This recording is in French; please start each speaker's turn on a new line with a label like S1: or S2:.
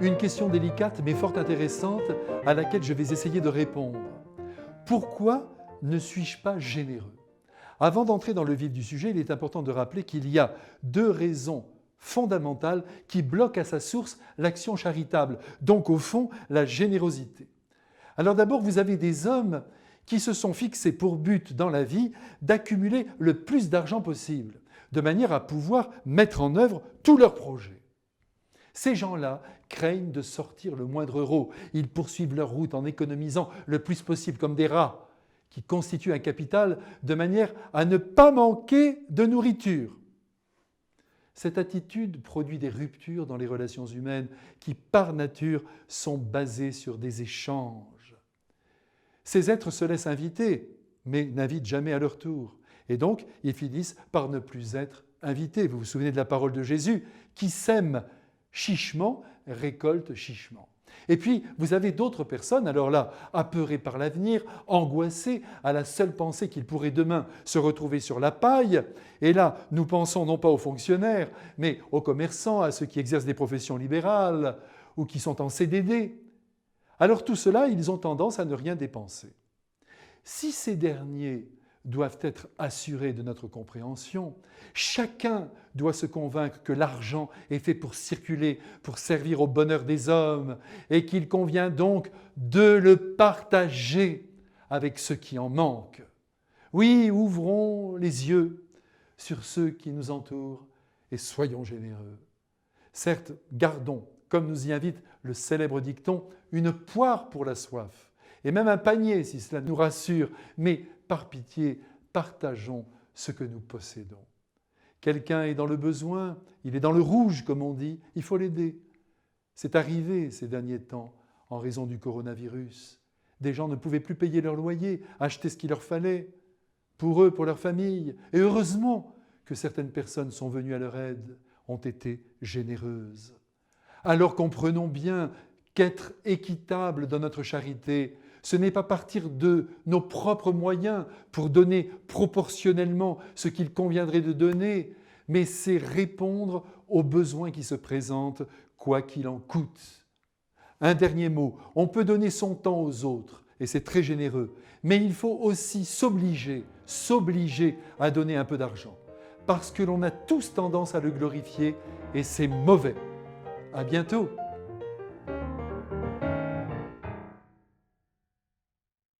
S1: Une question délicate mais fort intéressante à laquelle je vais essayer de répondre. Pourquoi ne suis-je pas généreux? Avant d'entrer dans le vif du sujet, il est important de rappeler qu'il y a deux raisons fondamentales qui bloquent à sa source l'action charitable, donc au fond la générosité. Alors d'abord, vous avez des hommes qui se sont fixés pour but dans la vie d'accumuler le plus d'argent possible, de manière à pouvoir mettre en œuvre tous leurs projets. Ces gens-là craignent de sortir le moindre euro. Ils poursuivent leur route en économisant le plus possible comme des rats qui constituent un capital de manière à ne pas manquer de nourriture. Cette attitude produit des ruptures dans les relations humaines qui, par nature, sont basées sur des échanges. Ces êtres se laissent inviter, mais n'invitent jamais à leur tour. Et donc, ils finissent par ne plus être invités. Vous vous souvenez de la parole de Jésus qui sème chichement, récolte chichement. Et puis, vous avez d'autres personnes, alors là, apeurées par l'avenir, angoissées à la seule pensée qu'ils pourraient demain se retrouver sur la paille. Et là, nous pensons non pas aux fonctionnaires, mais aux commerçants, à ceux qui exercent des professions libérales ou qui sont en CDD. Alors tout cela, ils ont tendance à ne rien dépenser. Si ces derniers doivent être assurés de notre compréhension, chacun doit se convaincre que l'argent est fait pour circuler, pour servir au bonheur des hommes, et qu'il convient donc de le partager avec ceux qui en manquent. Oui, ouvrons les yeux sur ceux qui nous entourent et soyons généreux. Certes, gardons, comme nous y invite le célèbre dicton, une poire pour la soif, et même un panier si cela nous rassure, mais par pitié, partageons ce que nous possédons. Quelqu'un est dans le besoin, il est dans le rouge, comme on dit, il faut l'aider. C'est arrivé ces derniers temps en raison du coronavirus. Des gens ne pouvaient plus payer leur loyer, acheter ce qu'il leur fallait, pour eux, pour leur famille. Et heureusement que certaines personnes sont venues à leur aide, ont été généreuses. Alors comprenons bien qu'être équitable dans notre charité, ce n'est pas partir de nos propres moyens pour donner proportionnellement ce qu'il conviendrait de donner, mais c'est répondre aux besoins qui se présentent, quoi qu'il en coûte. Un dernier mot, on peut donner son temps aux autres, et c'est très généreux, mais il faut aussi s'obliger à donner un peu d'argent, parce que l'on a tous tendance à le glorifier, et c'est mauvais. À bientôt.